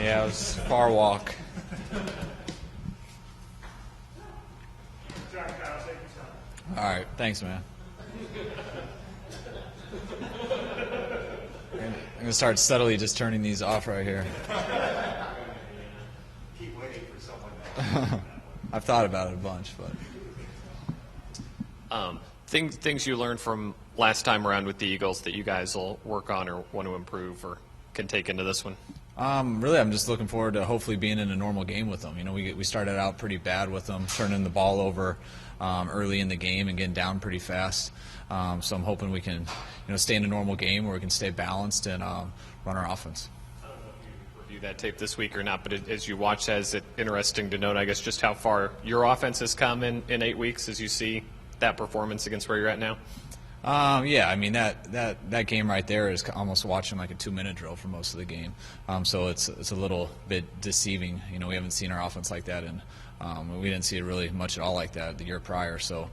Yeah, it was a far walk. All right, thanks, man. I'm going to start subtly just turning these off right here. Keep waiting for someone. I've thought about it a bunch, but things you learned from last time around with the Eagles that you guys will work on or want to improve or can take into this one? Really, I'm just looking forward to hopefully being in a normal game with them. You know, we started out pretty bad with them, turning the ball over early in the game and getting down pretty fast. So I'm hoping we can, stay in a normal game where we can stay balanced and run our offense. I don't know if you review that tape this week or not, but as you watch that, is it interesting to note, I guess, just how far your offense has come in 8 weeks as you see that performance against where you're at now? Yeah, I mean that game right there is almost watching like a 2-minute drill for most of the game. So it's a little bit deceiving. We haven't seen our offense like that, and we didn't see it really much at all like that the year prior. So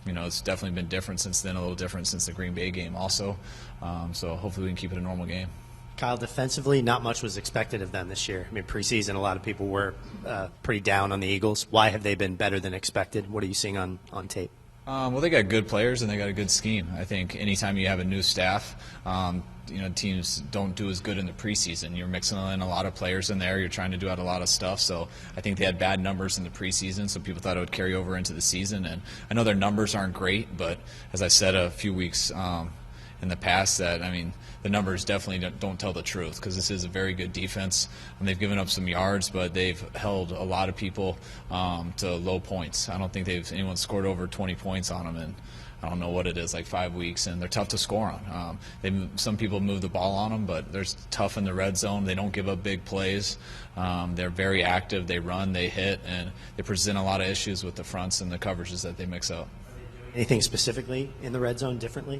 it's definitely been different since then, a little different since the Green Bay game also. So hopefully we can keep it a normal game. Kyle, defensively, not much was expected of them this year. I mean, preseason, a lot of people were pretty down on the Eagles. Why have they been better than expected? What are you seeing on tape? Well, they got good players and they got a good scheme. I think anytime you have a new staff, teams don't do as good in the preseason. You're mixing in a lot of players in there. You're trying to do out a lot of stuff. So I think they had bad numbers in the preseason, so people thought it would carry over into the season. And I know their numbers aren't great, but as I said a few weeks in the past, that the numbers definitely don't tell the truth, because this is a very good defense. And they've given up some yards, but they've held a lot of people to low points. I don't think anyone scored over 20 points on them in, I don't know what it is, like 5 weeks, and they're tough to score on. Some people move the ball on them, but they're tough in the red zone. They don't give up big plays. They're very active. They run, they hit, and they present a lot of issues with the fronts and the coverages that they mix up. Anything specifically in the red zone differently?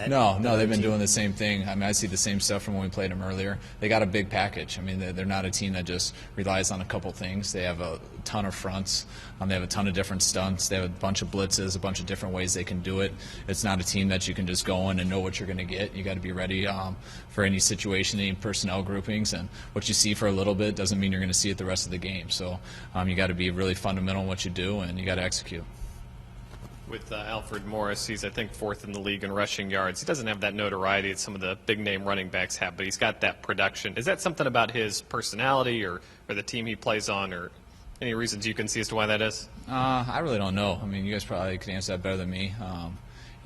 No, they've been doing the same thing. I see the same stuff from when we played them earlier. They got a big package. They're not a team that just relies on a couple things. They have a ton of fronts. They have a ton of different stunts. They have a bunch of blitzes, a bunch of different ways they can do it. It's not a team that you can just go in and know what you're going to get. You got to be ready for any situation, any personnel groupings, and what you see for a little bit doesn't mean you're going to see it the rest of the game. So you got to be really fundamental in what you do, and you got to execute. With Alfred Morris, he's, I think, 4th in the league in rushing yards. He doesn't have that notoriety that some of the big-name running backs have, but he's got that production. Is that something about his personality or the team he plays on, or any reasons you can see as to why that is? I really don't know. You guys probably could answer that better than me.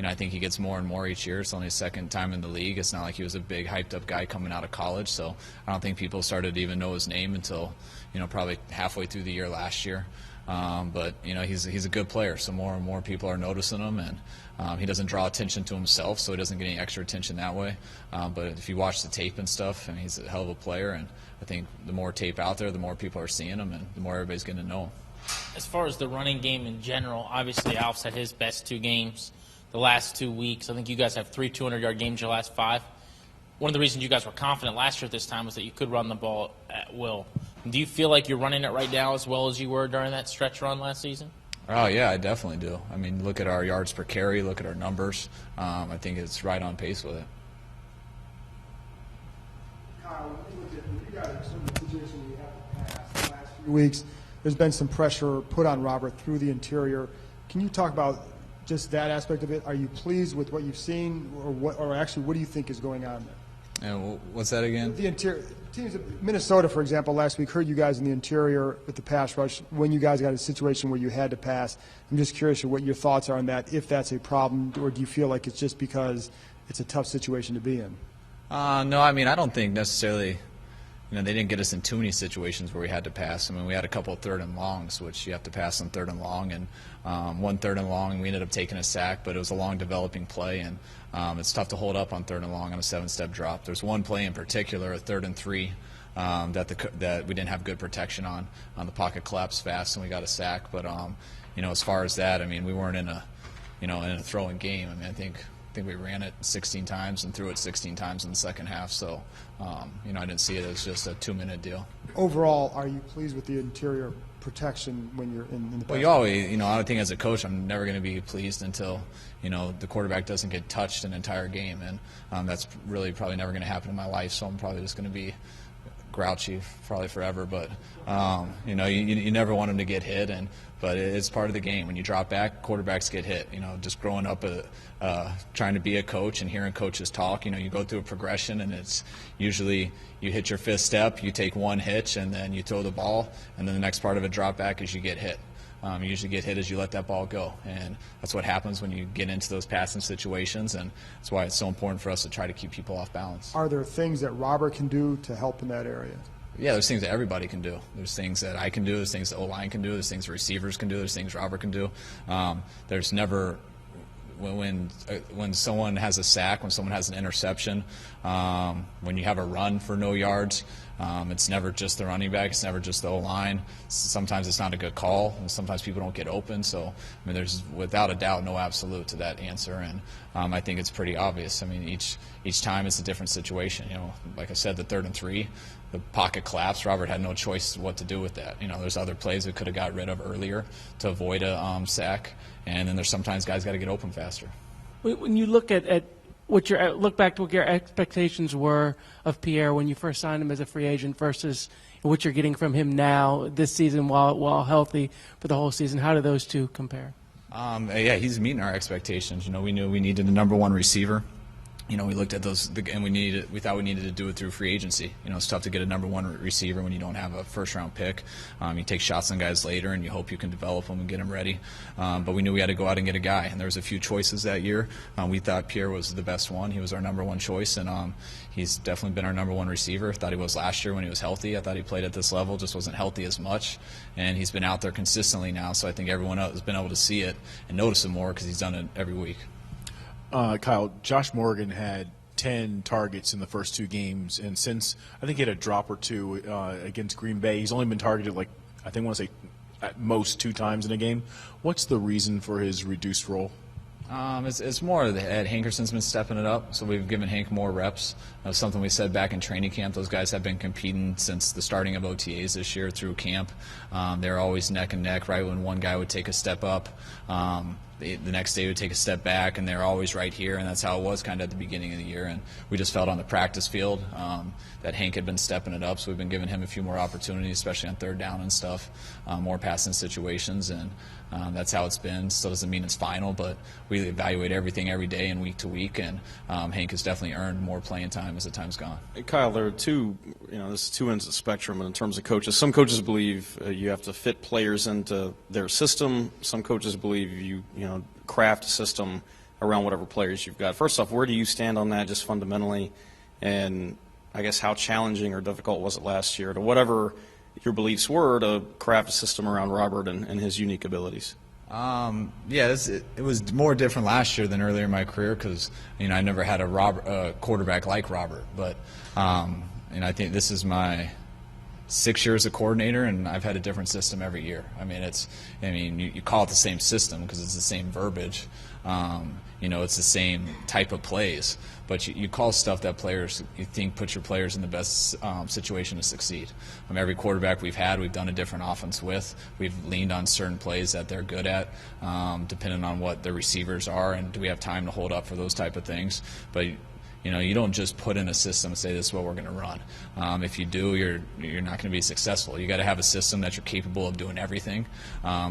I think he gets more and more each year. It's only his second time in the league. It's not like he was a big, hyped-up guy coming out of college, so I don't think people started to even know his name until, probably halfway through the year last year. But he's a good player, so more and more people are noticing him, and he doesn't draw attention to himself, so he doesn't get any extra attention that way. But if you watch the tape and stuff, he's a hell of a player, and I think the more tape out there, the more people are seeing him, and the more everybody's getting to know him. As far as the running game in general, obviously Alf's had his best 2 games the last 2 weeks. I think you guys have 3 200-yard games your last 5. One of the reasons you guys were confident last year at this time was that you could run the ball at will. Do you feel like you're running it right now as well as you were during that stretch run last season? Oh, yeah, I definitely do. Look at our yards per carry, look at our numbers. I think it's right on pace with it. Kyle, when you got in some of the position you have to pass the last few weeks, there's been some pressure put on Robert through the interior. Can you talk about just that aspect of it? Are you pleased with what you've seen, or actually what do you think is going on there? And what's that again? The interior teams, Minnesota, for example, last week heard you guys in the interior with the pass rush when you guys got a situation where you had to pass. I'm just curious what your thoughts are on that, if that's a problem, or do you feel like it's just because it's a tough situation to be in? No, I don't think necessarily. They didn't get us in too many situations where we had to pass. We had a couple of 3rd and longs, which you have to pass on 3rd and long, and 1 3rd and long, and we ended up taking a sack, but it was a long developing play, and it's tough to hold up on 3rd and long on a 7-step drop. There's one play in particular, a 3rd and 3, that we didn't have good protection on. The pocket collapsed fast, and we got a sack. But as far as that, we weren't in a throwing game. I think we ran it 16 times and threw it 16 times in the second half. So, I didn't see it as just a 2-minute deal. Overall, are you pleased with the interior protection when you're in the pass? Well, you always, I think as a coach, I'm never going to be pleased until, the quarterback doesn't get touched an entire game. And that's really probably never going to happen in my life. So I'm probably just going to be grouchy probably forever, but you know, you never want him to get hit, but it's part of the game. When you drop back, quarterbacks get hit. You know, just growing up trying to be a coach and hearing coaches talk, you know, you go through a progression, and it's usually you hit your fifth step, you take one hitch, and then you throw the ball, and then the next part of a drop back is you get hit. You usually get hit as you let that ball go, and that's what happens when you get into those passing situations, and that's why it's so important for us to try to keep people off balance. Are there things that Robert can do to help in that area? Yeah, there's things that everybody can do. There's things that I can do. There's things that O-line can do. There's things receivers can do. There's things Robert can do. There's never when someone has a sack, when someone has an interception, when you have a run for no yards, it's never just the running back. It's never just the O-line. Sometimes it's not a good call, and sometimes people don't get open. So, I mean, there's without a doubt no absolute to that answer, and I think it's pretty obvious. I mean, each time it's a different situation. You know, like I said, the 3rd and 3, the pocket collapse. Robert had no choice what to do with that. You know, there's other plays we could have got rid of earlier to avoid a sack, and then there's sometimes guys got to get open faster. When you look at look back to what your expectations were of Pierre when you first signed him as a free agent versus what you're getting from him now this season while healthy for the whole season, how do those two compare? Yeah, he's meeting our expectations. You know, we knew we needed a number one receiver. You know, we looked at those, and we thought we needed to do it through free agency. You know, it's tough to get a number one receiver when you don't have a first-round pick. You take shots on guys later, and you hope you can develop them and get them ready. But we knew we had to go out and get a guy, and there was a few choices that year. We thought Pierre was the best one. He was our number one choice, and he's definitely been our number one receiver. Thought he was last year when he was healthy. I thought he played at this level, just wasn't healthy as much. And he's been out there consistently now, so I think everyone else has been able to see it and notice it more because he's done it every week. Kyle, Josh Morgan had 10 targets in the first 2 games, and since I think he had a drop or 2 against Green Bay, he's only been targeted I want to say at most 2 times in a game. What's the reason for his reduced role? It's more that Hankerson's been stepping it up, so we've given Hank more reps. That's something we said back in training camp. Those guys have been competing since the starting of OTAs this year through camp. They're always neck and neck, right when one guy would take a step up. The next day would take a step back, and they're always right here, and that's how it was kind of at the beginning of the year. And we just felt on the practice field that Hank had been stepping it up, so we've been giving him a few more opportunities, especially on 3rd down and stuff, more passing situations, and that's how it's been. Still doesn't mean it's final, but we evaluate everything every day and week to week, and Hank has definitely earned more playing time as the time's gone. Kyle, there are there's 2 ends of the spectrum in terms of coaches. Some coaches believe you have to fit players into their system. Some coaches believe you craft a system around whatever players you've got. First off, where do you stand on that just fundamentally? And I guess how challenging or difficult was it last year to whatever your beliefs were to craft a system around Robert and his unique abilities? It was more different last year than earlier in my career because, I never had a quarterback like Robert. But, I think this is my 6 years as a coordinator, and I've had a different system every year. You call it the same system because it's the same verbiage. It's the same type of plays, but you call stuff that you think puts your players in the best situation to succeed. Every quarterback we've had, we've done a different offense with. We've leaned on certain plays that they're good at, depending on what the receivers are, and do we have time to hold up for those type of things. But you don't just put in a system and say this is what we're going to run. If you do, you're not going to be successful. You got to have a system that you're capable of doing everything,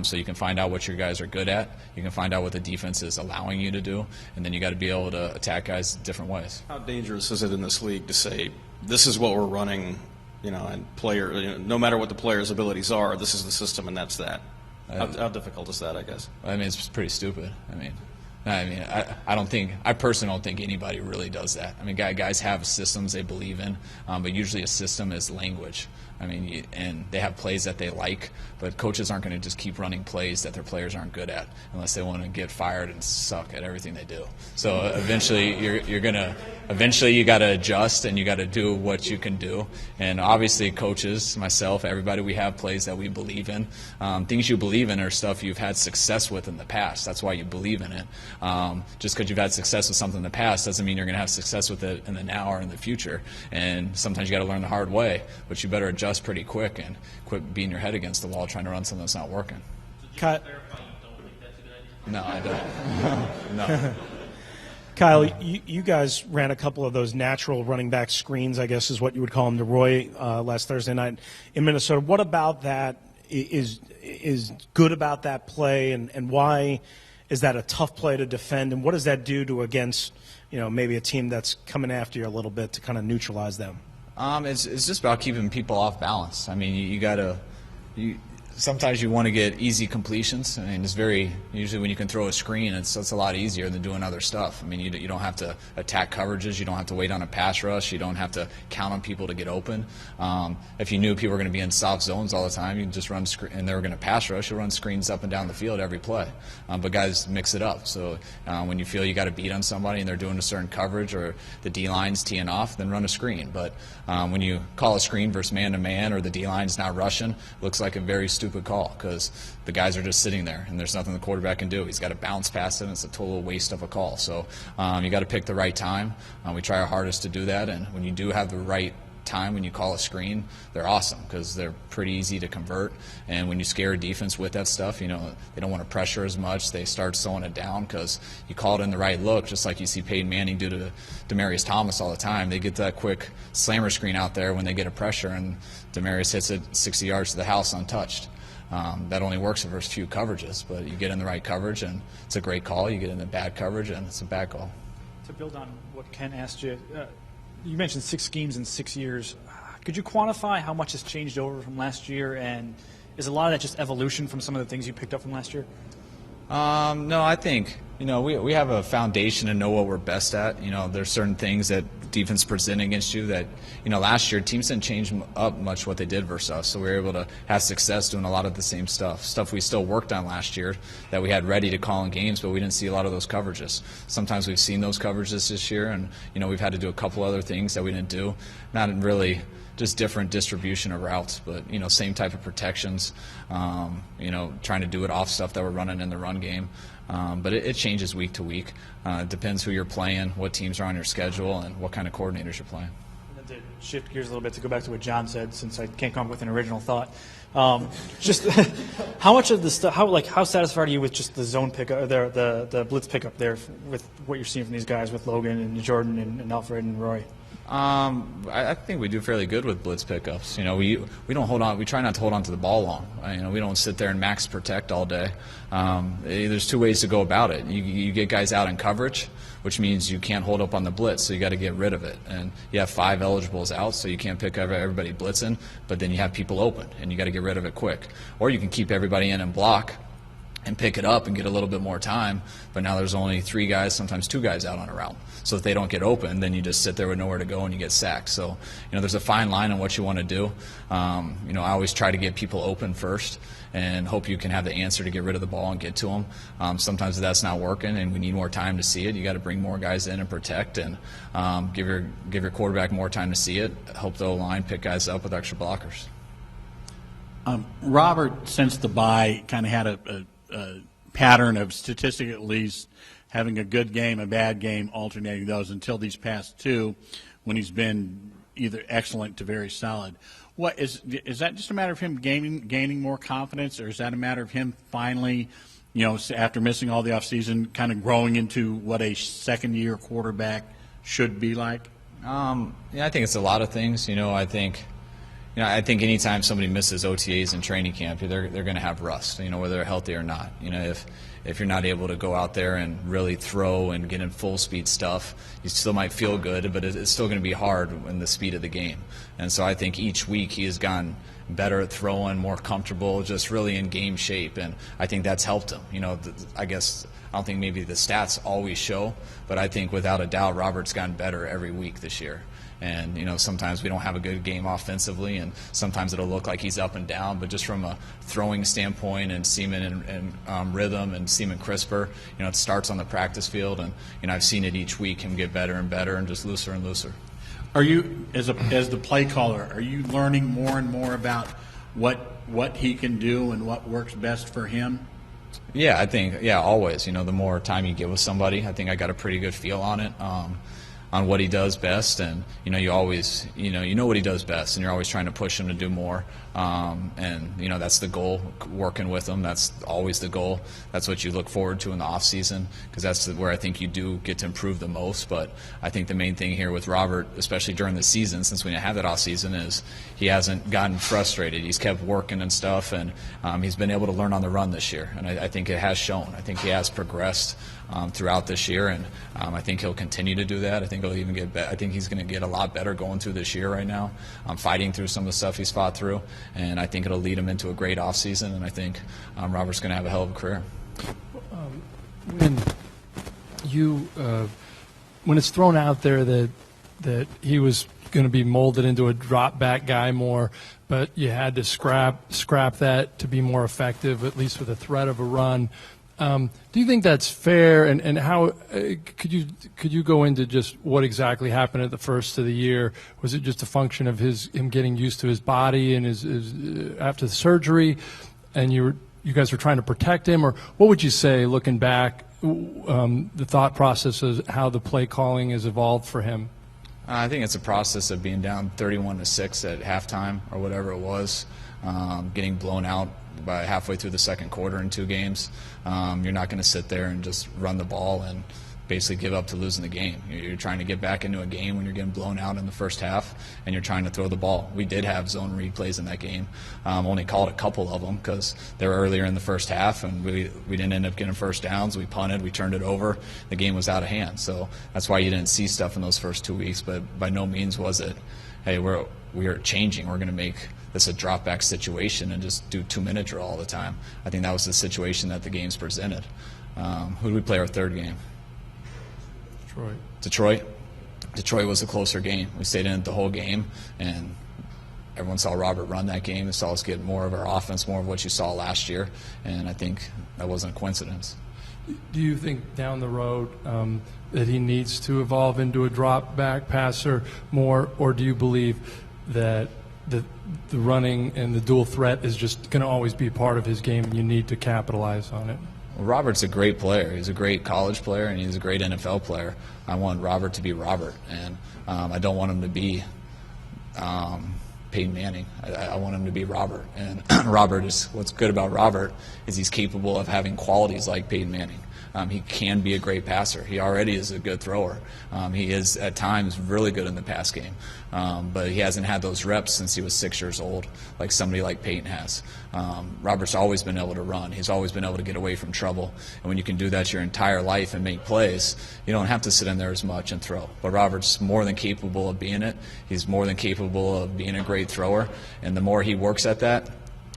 so you can find out what your guys are good at. You can find out what the defense is allowing you to do, and then you got to be able to attack guys different ways. How dangerous is it in this league to say this is what we're running, and no matter what the player's abilities are, this is the system and that's that? How difficult is that, I guess? It's pretty stupid. I personally don't think anybody really does that. Guys have systems they believe in, but usually a system is language. And they have plays that they like, but coaches aren't going to just keep running plays that their players aren't good at unless they want to get fired and suck at everything they do. So eventually you got to adjust and you got to do what you can do. And obviously coaches, myself, everybody, we have plays that we believe in. Things you believe in are stuff you've had success with in the past. That's why you believe in it. Just because you've had success with something in the past doesn't mean you're going to have success with it in the now or in the future. And sometimes you got to learn the hard way, but you better adjust pretty quick and quit beating your head against the wall trying to run something that's not working. Cut. No, I don't. No. Kyle, you guys ran a couple of those natural running back screens, I guess is what you would call them, to Roy last Thursday night in Minnesota. What about that is good about that play, and why is that a tough play to defend, and what does that do to against maybe a team that's coming after you a little bit to kind of neutralize them? It's just about keeping people off balance. I mean, you gotta. Sometimes you want to get easy completions. I mean, usually when you can throw a screen, it's a lot easier than doing other stuff. I mean, you don't have to attack coverages. You don't have to wait on a pass rush. You don't have to count on people to get open. If you knew people were going to be in soft zones all the time, you can just run and they were going to pass rush. You'll run screens up and down the field every play. But guys mix it up. So when you feel you got to beat on somebody and they're doing a certain coverage or the D-line's teeing off, then run a screen. But when you call a screen versus man-to-man or the D-line's not rushing, looks like a very stupid call because the guys are just sitting there and there's nothing the quarterback can do. He's got to bounce past it, and it's a total waste of a call. So you got to pick the right time. We try our hardest to do that, and when you do have the right time when you call a screen, they're awesome because they're pretty easy to convert. And when you scare a defense with that stuff, they don't want to pressure as much. They start slowing it down because you call it in the right look, just like you see Peyton Manning do to Demaryius Thomas all the time. They get that quick slammer screen out there when they get a pressure, and Demaryius hits it 60 yards to the house untouched. That only works for few coverages, but you get in the right coverage, and it's a great call. You get in the bad coverage, and it's a bad call. To build on what Ken asked you, you mentioned 6 schemes in 6 years. Could you quantify how much has changed over from last year, and is a lot of that just evolution from some of the things you picked up from last year? No, I think we have a foundation to know what we're best at. There's certain things that defense present against you that last year teams didn't change up much what they did versus us, so we were able to have success doing a lot of the same stuff we still worked on last year that we had ready to call in games, but we didn't see a lot of those coverages. Sometimes we've seen those coverages this year, and we've had to do a couple other things that we didn't do, not really just different distribution of routes, but same type of protections, trying to do it off stuff that we're running in the run game. But it changes week to week. It depends who you're playing, what teams are on your schedule, and what kind of coordinators you're playing. And to shift gears a little bit, to go back to what John said, since I can't come up with an original thought, just how much of the stuff, how satisfied are you with just the zone pickup, the blitz pickup there with what you're seeing from these guys with Logan and Jordan and Alfred and Roy? I think we do fairly good with blitz pickups. We don't hold on. We try not to hold on to the ball long. We don't sit there and max protect all day. There's 2 ways to go about it. You get guys out in coverage, which means you can't hold up on the blitz, so you got to get rid of it. And you have 5 eligibles out, so you can't pick everybody blitzing. But then you have people open, and you got to get rid of it quick. Or you can keep everybody in and block and pick it up and get a little bit more time, but now there's only 3 guys, sometimes 2 guys out on a route. So if they don't get open, then you just sit there with nowhere to go and you get sacked. So, there's a fine line on what you want to do. I always try to get people open first and hope you can have the answer to get rid of the ball and get to them. Sometimes that's not working and we need more time to see it. You got to bring more guys in and protect and give your quarterback more time to see it. Hope the O-line pick guys up with extra blockers. Robert, since the bye, kind of had a pattern of, statistic at least, having a good game, a bad game, alternating those until these past 2 when he's been either excellent to very solid. What is that just a matter of him gaining more confidence, or is that a matter of him finally, after missing all the offseason, kind of growing into what a second-year quarterback should be like? I think it's a lot of things. I think anytime somebody misses OTAs in training camp, they're going to have rust, whether they're healthy or not. If you're not able to go out there and really throw and get in full speed stuff, you still might feel good, but it's still going to be hard in the speed of the game. And so I think each week he has gotten better at throwing, more comfortable, just really in game shape, and I think that's helped him. I guess I don't think maybe the stats always show, but I think without a doubt Robert's gotten better every week this year. And, sometimes we don't have a good game offensively, and sometimes it'll look like he's up and down. But just from a throwing standpoint and seeming and rhythm and seeming crisper, it starts on the practice field. And, I've seen it each week, him get better and better and just looser and looser. Are you, as the play caller, are you learning more and more about what he can do and what works best for him? Yeah, I think, always. The more time you get with somebody, I think I got a pretty good feel on it. On what he does best, and you always know what he does best, and you're always trying to push him to do more. And that's the goal. Working with him, that's always the goal. That's what you look forward to in the off season, because that's where I think you do get to improve the most. But I think the main thing here with Robert, especially during the season, since we didn't have that off season, is he hasn't gotten frustrated. He's kept working and stuff, and he's been able to learn on the run this year. And I think it has shown. I think he has progressed throughout this year, and I think he'll continue to do that. I think he'll even get better. I think he's going to get a lot better going through this year right now, fighting through some of the stuff he's fought through, and I think it'll lead him into a great offseason, and I think Robert's going to have a hell of a career. When it's thrown out there that he was going to be molded into a drop back guy more, but you had to scrap that to be more effective, at least with a threat of a run. Do you think that's fair, and how could you go into just what exactly happened at the first of the year? Was it just a function of him getting used to his body and his after the surgery, and you guys were trying to protect him, or what would you say looking back, the thought process of how the play calling has evolved for him? I think it's a process of being down 31-6 at halftime or whatever it was, getting blown out by halfway through the second quarter in 2 games. You're not going to sit there and just run the ball and basically give up to losing the game. You're trying to get back into a game when you're getting blown out in the first half, and you're trying to throw the ball. We did have zone read plays in that game. Only called a couple of them because they were earlier in the first half, and we didn't end up getting first downs. We punted, we turned it over. The game was out of hand. So that's why you didn't see stuff in those first 2 weeks, but by no means was it, hey, we are changing. We're going to make this a drop back situation and just do 2-minute drill all the time. I think that was the situation that the games presented. Who did we play our third game? Detroit was a closer game. We stayed in it the whole game, and everyone saw Robert run that game. They saw us get more of our offense, more of what you saw last year, and I think that wasn't a coincidence. Do you think down the road that he needs to evolve into a drop back passer more, or do you believe that the running and the dual threat is just going to always be part of his game and you need to capitalize on it? Well, Robert's a great player. He's a great college player, and he's a great NFL player. I want Robert to be Robert, and I don't want him to be Peyton Manning. I want him to be Robert. And what's good about Robert is he's capable of having qualities like Peyton Manning. He can be a great passer. He already is a good thrower. He is, at times, really good in the pass game. But he hasn't had those reps since he was 6 years old, like somebody like Peyton has. Robert's always been able to run. He's always been able to get away from trouble. And when you can do that your entire life and make plays, you don't have to sit in there as much and throw. But Robert's more than capable of being it. He's more than capable of being a great thrower. And the more he works at that,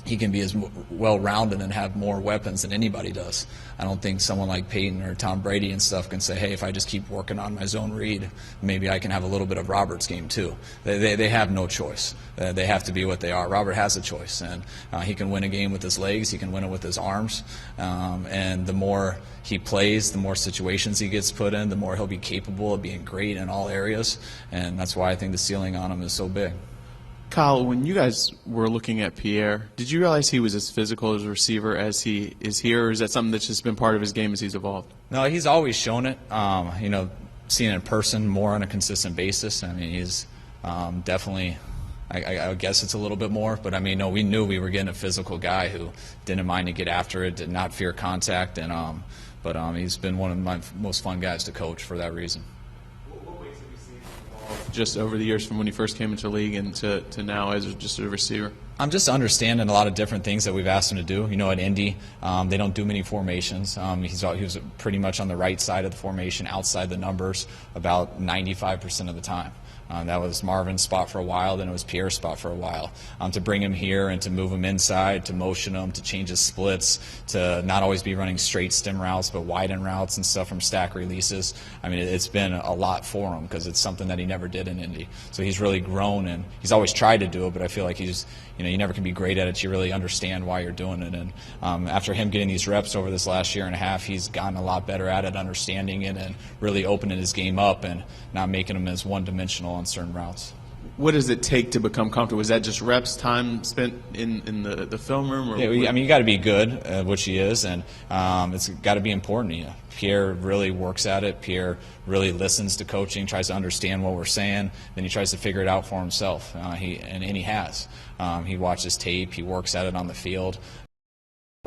he can be as well-rounded and have more weapons than anybody does. I don't think someone like Peyton or Tom Brady and stuff can say, hey, if I just keep working on my zone read, maybe I can have a little bit of Robert's game too. They have no choice. They have to be what they are. Robert has a choice, and he can win a game with his legs. He can win it with his arms. And the more he plays, the more situations he gets put in, the more he'll be capable of being great in all areas. And that's why I think the ceiling on him is so big. Kyle, when you guys were looking at Pierre, did you realize he was as physical as a receiver as he is here, or is that something that's just been part of his game as he's evolved? No, he's always shown it. Seeing it in person more on a consistent basis. I mean, he's definitely, I guess it's a little bit more, but we knew we were getting a physical guy who didn't mind to get after it, did not fear contact, and but he's been one of my most fun guys to coach for that reason. Just over the years from when he first came into the league and to now as just a receiver? I'm just understanding a lot of different things that we've asked him to do. At Indy, they don't do many formations. He was pretty much on the right side of the formation, outside the numbers, about 95% of the time. That was Marvin's spot for a while, then it was Pierre's spot for a while. To bring him here and to move him inside, to motion him, to change his splits, to not always be running straight stem routes but widen routes and stuff from stack releases. It's been a lot for him because it's something that he never did in Indy. So he's really grown, and he's always tried to do it, but I feel like he's, you never can be great at it. You really understand why you're doing it. And after him getting these reps over this last year and a half, he's gotten a lot better at it, understanding it, and really opening his game up and not making him as one-dimensional on certain routes. what does it take to become comfortable? Is that just reps, time spent in the film room? Or yeah, I mean, you got to be good, which he is, and it's got to be important to you. Pierre really works at it. Pierre really listens to coaching, tries to understand what we're saying, then he tries to figure it out for himself. He has. He watches tape. He works at it on the field.